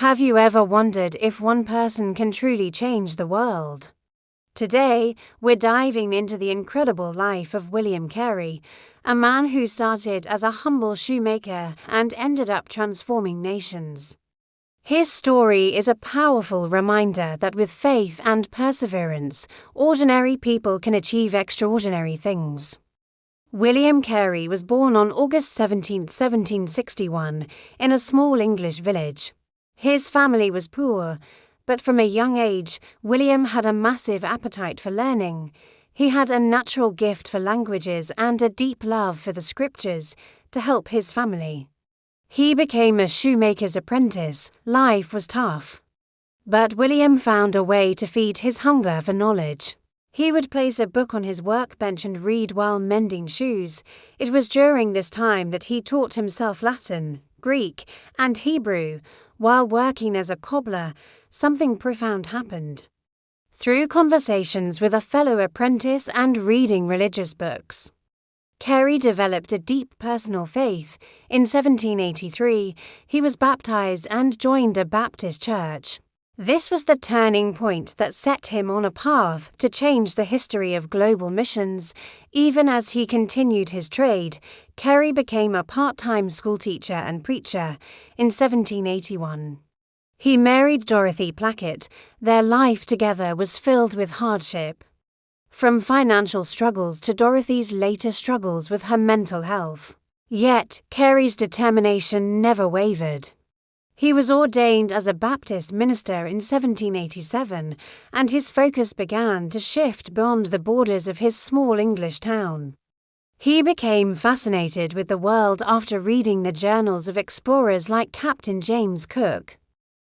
Have you ever wondered if one person can truly change the world? Today, we're diving into the incredible life of William Carey, a man who started as a humble shoemaker and ended up transforming nations. His story is a powerful reminder that with faith and perseverance, ordinary people can achieve extraordinary things. William Carey was born on August 17, 1761, in a small English village. His family was poor, but from a young age, William had a massive appetite for learning. He had a natural gift for languages and a deep love for the scriptures to help his family. He became a shoemaker's apprentice. Life was tough. But William found a way to feed his hunger for knowledge. He would place a book on his workbench and read while mending shoes. It was during this time that he taught himself Latin, Greek, and Hebrew. While working as a cobbler, something profound happened. Through conversations with a fellow apprentice and reading religious books, Carey developed a deep personal faith. In 1783, he was baptized and joined a Baptist church. This was the turning point that set him on a path to change the history of global missions. Even as he continued his trade, Carey became a part-time schoolteacher and preacher in 1781. He married Dorothy Plackett. Their life together was filled with hardship. From financial struggles to Dorothy's later struggles with her mental health. Yet, Carey's determination never wavered. He was ordained as a Baptist minister in 1787, and his focus began to shift beyond the borders of his small English town. He became fascinated with the world after reading the journals of explorers like Captain James Cook.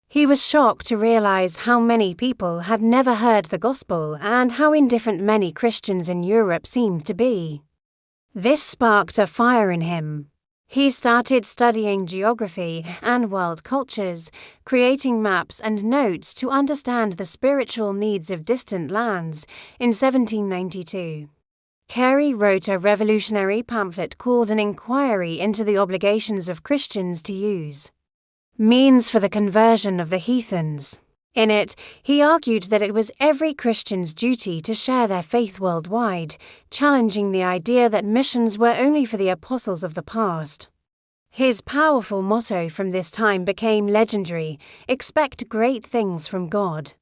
He was shocked to realize how many people had never heard the gospel and how indifferent many Christians in Europe seemed to be. This sparked a fire in him. He started studying geography and world cultures, creating maps and notes to understand the spiritual needs of distant lands. In 1792, Carey wrote a revolutionary pamphlet called An Inquiry into the Obligations of Christians to Use Means for the Conversion of the Heathens. In it, he argued that it was every Christian's duty to share their faith worldwide, challenging the idea that missions were only for the apostles of the past. His powerful motto from this time became legendary: expect great things from God.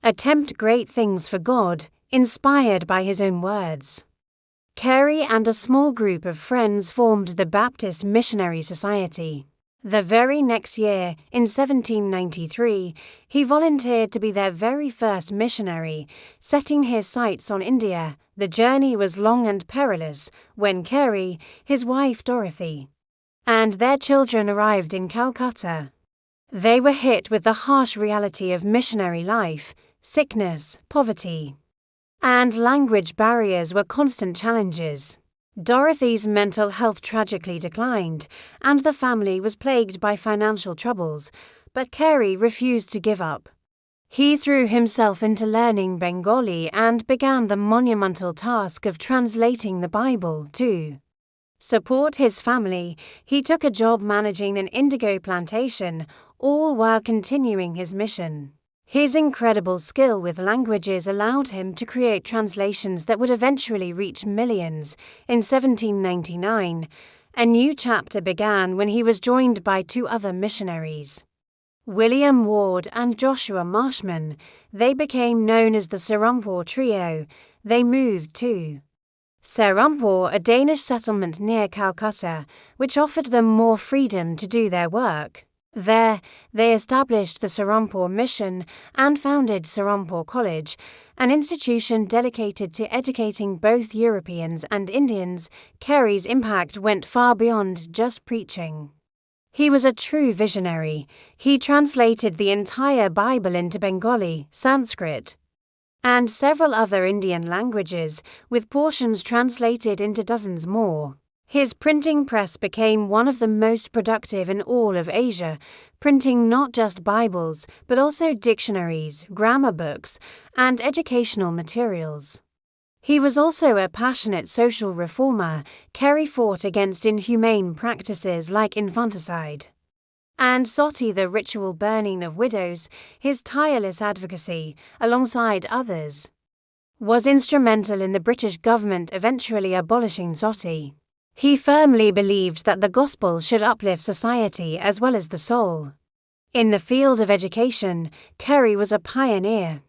Attempt great things for God, inspired by his own words. Carey and a small group of friends formed the Baptist Missionary Society. The very next year, in 1793, he volunteered to be their very first missionary, setting his sights on India. The journey was long and perilous when Carey, his wife Dorothy, and their children arrived in Calcutta. They were hit with the harsh reality of missionary life. Sickness, poverty, and language barriers were constant challenges. Dorothy's mental health tragically declined, and the family was plagued by financial troubles, but Carey refused to give up. He threw himself into learning Bengali and began the monumental task of translating the Bible to support his family. He took a job managing an indigo plantation, all while continuing his mission. His incredible skill with languages allowed him to create translations that would eventually reach millions. In 1799, a new chapter began when he was joined by two other missionaries, William Ward and Joshua Marshman. They became known as the Serampore Trio. They moved to Serampore, a Danish settlement near Calcutta, which offered them more freedom to do their work. There, they established the Serampore Mission and founded Serampore College, an institution dedicated to educating both Europeans and Indians. Carey's impact went far beyond just preaching. He was a true visionary. He translated the entire Bible into Bengali, Sanskrit, and several other Indian languages, with portions translated into dozens more. His printing press became one of the most productive in all of Asia, printing not just Bibles, but also dictionaries, grammar books, and educational materials. He was also a passionate social reformer. Carey fought against inhumane practices like infanticide, And Soti, the ritual burning of widows, his tireless advocacy, alongside others, was instrumental in the British government eventually abolishing Soti. He firmly believed that the gospel should uplift society as well as the soul. In the field of education, Carey was a pioneer.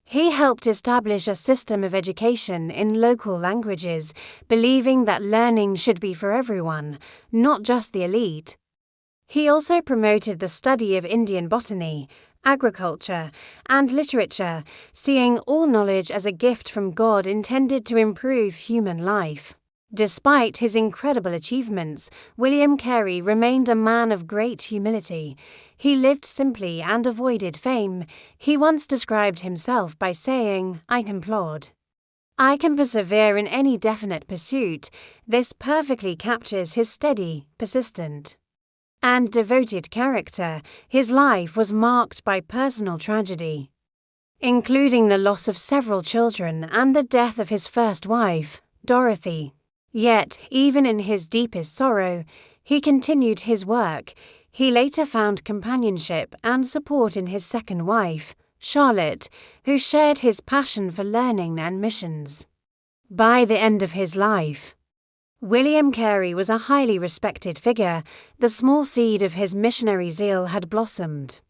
He helped establish a system of education in local languages, believing that learning should be for everyone, not just the elite. He also promoted the study of Indian botany, agriculture, and literature, seeing all knowledge as a gift from God intended to improve human life. Despite his incredible achievements, William Carey remained a man of great humility. He lived simply and avoided fame. He once described himself by saying, "I can plod. I can persevere in any definite pursuit." This perfectly captures his steady, persistent, and devoted character. His life was marked by personal tragedy, including the loss of several children and the death of his first wife, Dorothy. Yet, even in his deepest sorrow, he continued his work. He later found companionship and support in his second wife, Charlotte, who shared his passion for learning and missions. By the end of his life, William Carey was a highly respected figure. The small seed of his missionary zeal had blossomed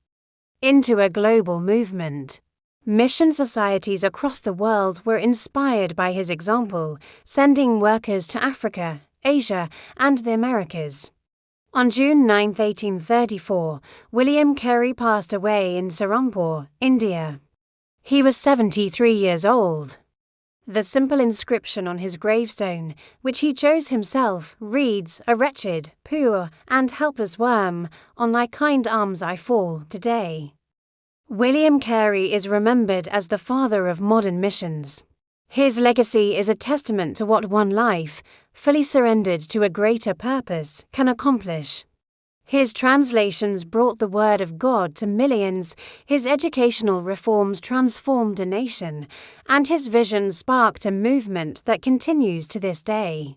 into a global movement. Mission societies across the world were inspired by his example, sending workers to Africa, Asia, and the Americas. On June 9, 1834, William Carey passed away in Serampore, India. He was 73 years old. The simple inscription on his gravestone, which he chose himself, reads, "A wretched, poor, and helpless worm, on thy kind arms I fall today." William Carey is remembered as the father of modern missions. His legacy is a testament to what one life, fully surrendered to a greater purpose, can accomplish. His translations brought the word of God to millions, his educational reforms transformed a nation, and his vision sparked a movement that continues to this day.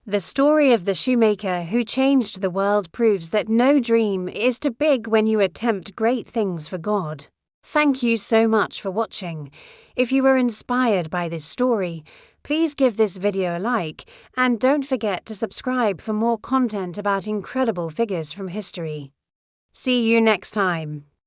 The story of the shoemaker who changed the world proves that no dream is too big when you attempt great things for God. Thank you so much for watching. If you were inspired by this story, please give this video a like and don't forget to subscribe for more content about incredible figures from history. See you next time.